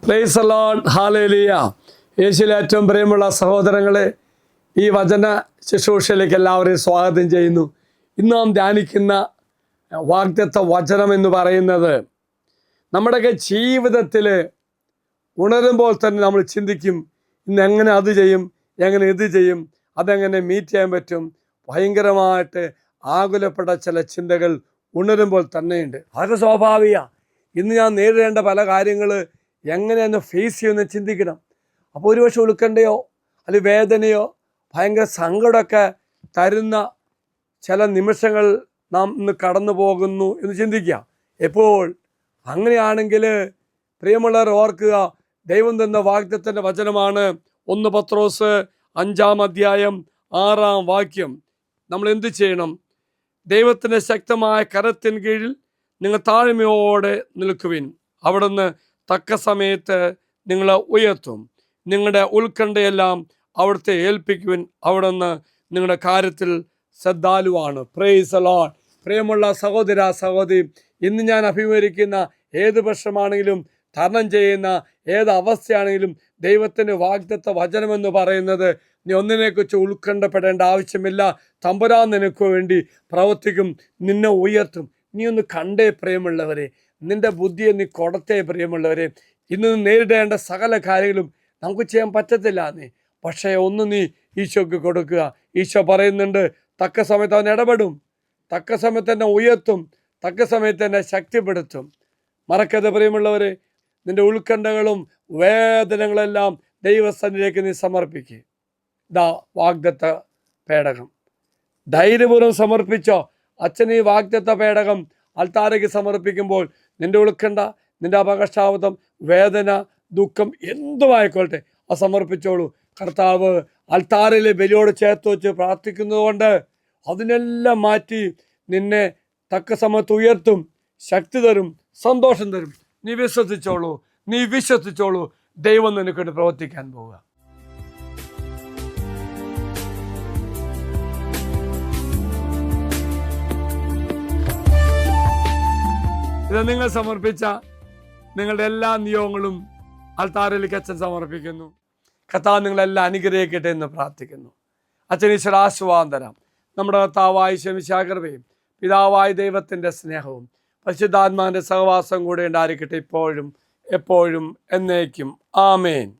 Praise the Lord, hallelujah. യേശുവിൽ ഏറ്റവും പ്രിയമുള്ള സഹോദരങ്ങളെ, ഈ വചന ശുശ്രൂഷയിലേക്ക് എല്ലാവരെയും സ്വാഗതം ചെയ്യുന്നു. ഇന്ന് നാം ധ്യാനിക്കുന്ന വാഗ്ദത്ത വചനം എന്ന് പറയുന്നത് നമ്മുടെയൊക്കെ ജീവിതത്തിൽ ഉണരുമ്പോൾ തന്നെ നമ്മൾ ചിന്തിക്കും, ഇന്ന് എങ്ങനെ അത് ചെയ്യും, എങ്ങനെ ഇത് ചെയ്യും, അതെങ്ങനെ മീറ്റ് ചെയ്യാൻ പറ്റും. ഭയങ്കരമായിട്ട് ആകുലപ്പെട്ട ചില ചിന്തകൾ ഉണരുമ്പോൾ തന്നെയുണ്ട്. അതൊക്കെ സ്വാഭാവിക. ഇന്ന് ഞാൻ നേരിടേണ്ട പല കാര്യങ്ങൾ എങ്ങനെയൊന്ന് ഫേസ് ചെയ്യുമെന്ന് ചിന്തിക്കണം. അപ്പോൾ ഒരുപക്ഷെ ഉത്കണ്ഠയോ അല്ലെങ്കിൽ വേദനയോ ഭയങ്കര സങ്കടമൊക്കെ തരുന്ന ചില നിമിഷങ്ങൾ നാം ഇന്ന് കടന്നു പോകുന്നു എന്ന് ചിന്തിക്കുക. എപ്പോൾ അങ്ങനെയാണെങ്കിൽ പ്രിയമുള്ളവർ ഓർക്കുക, ദൈവം തന്ന വാഗ്ദത്തത്തിൻ്റെ വചനമാണ് 1 പത്രോസ് 5-6 നമ്മൾ എന്ത് ചെയ്യണം? ദൈവത്തിൻ്റെ ശക്തമായ കരത്തിന് കീഴിൽ നിങ്ങൾ താഴ്മയോടെ നിൽക്കുവിൻ. അവിടുന്ന് തക്ക സമയത്ത് നിങ്ങളെ ഉയർത്തും. നിങ്ങളുടെ ഉത്കണ്ഠയെല്ലാം അവിടുത്തെ ഏൽപ്പിക്കുവിൻ. അവിടുന്ന് നിങ്ങളുടെ കാര്യത്തിൽ ശ്രദ്ധാലുവാണ്. Praise the Lord. പ്രിയമുള്ള സഹോദര സഹോദരി, ഇന്ന് ഞാൻ അഭിമുഖീകരിക്കുന്ന ഏത് പ്രശ്നമാണെങ്കിലും തരണം ചെയ്യുന്ന ഏത് അവസ്ഥയാണെങ്കിലും ദൈവത്തിൻ്റെ വാഗ്ദത്ത വചനമെന്ന് പറയുന്നത് നീ ഒന്നിനെക്കുറിച്ച് ഉത്കണ്ഠപ്പെടേണ്ട ആവശ്യമില്ല. തമ്പുരാൻ നിനക്ക് വേണ്ടി പ്രവർത്തിക്കും, നിന്നെ ഉയർത്തും. നീ ഒന്ന് കണ്ടേ പ്രിയമുള്ളവരെ, നിൻ്റെ ബുദ്ധിയെ നീ കൊടുത്തേ പ്രിയമുള്ളവരെ. ഇന്ന് നേരിടേണ്ട സകല കാര്യങ്ങളും നമുക്ക് ചെയ്യാൻ പറ്റത്തില്ല എന്നേ, പക്ഷേ ഒന്ന് നീ ഈശോയ്ക്ക് കൊടുക്കുക. ഈശോ പറയുന്നുണ്ട്, തക്ക സമയത്ത് അവൻ ഇടപെടും, തക്ക സമയത്ത് എന്നെ ഉയർത്തും, തക്ക സമയത്ത് എന്നെ ശക്തിപ്പെടുത്തും. മറക്കരുത് പ്രിയമുള്ളവരെ, നിൻ്റെ ഉത്കണ്ഠകളും വേദനകളെല്ലാം ദൈവസന്നിധിയിലേക്ക് നീ സമർപ്പിക്കുക. ഇതാ വാഗ്ദത്ത പേടകം, ധൈര്യപൂർവ്വം സമർപ്പിച്ചോ. അച്ഛൻ ഈ വാഗ്ദത്ത പേടകം അൾത്താരയ്ക്ക് സമർപ്പിക്കുമ്പോൾ നിൻ്റെ ഉത്കണ്ഠ, നിൻ്റെ അപകർഷാവതം, വേദന, ദുഃഖം എന്തുമായിക്കോട്ടെ അത് സമർപ്പിച്ചോളൂ. കർത്താവ് അൾത്താരയിലെ ബലിയോട് ചേർത്ത് വെച്ച് പ്രാർത്ഥിക്കുന്നതുകൊണ്ട് അതിനെല്ലാം മാറ്റി നിന്നെ തക്ക സമയത്ത് ഉയർത്തും, ശക്തി തരും, സന്തോഷം തരും. നീ വിശ്വസിച്ചോളൂ. ദൈവം നിനക്കൊണ്ട് പ്രവർത്തിക്കാൻ പോവുക. ഇത് നിങ്ങൾ സമർപ്പിച്ച നിങ്ങളുടെ എല്ലാ നിയോഗങ്ങളും അൾത്താരയിലേക്ക് അച്ഛൻ സമർപ്പിക്കുന്നു. കർത്താവ് നിങ്ങളെല്ലാം അനുഗ്രഹിക്കട്ടെ എന്ന് പ്രാർത്ഥിക്കുന്നു. അച്ഛൻ ഈശ്വര ആശീർവാദം തരാം. നമ്മുടെ കർത്താവായ ശമിശാകൃപയും പിതാവായ ദൈവത്തിൻ്റെ സ്നേഹവും പരിശുദ്ധാത്മാവിൻ്റെ സഹവാസം കൂടെ ഉണ്ടായിരിക്കട്ടെ, ഇപ്പോഴും എപ്പോഴും എന്നേക്കും. ആമേൻ.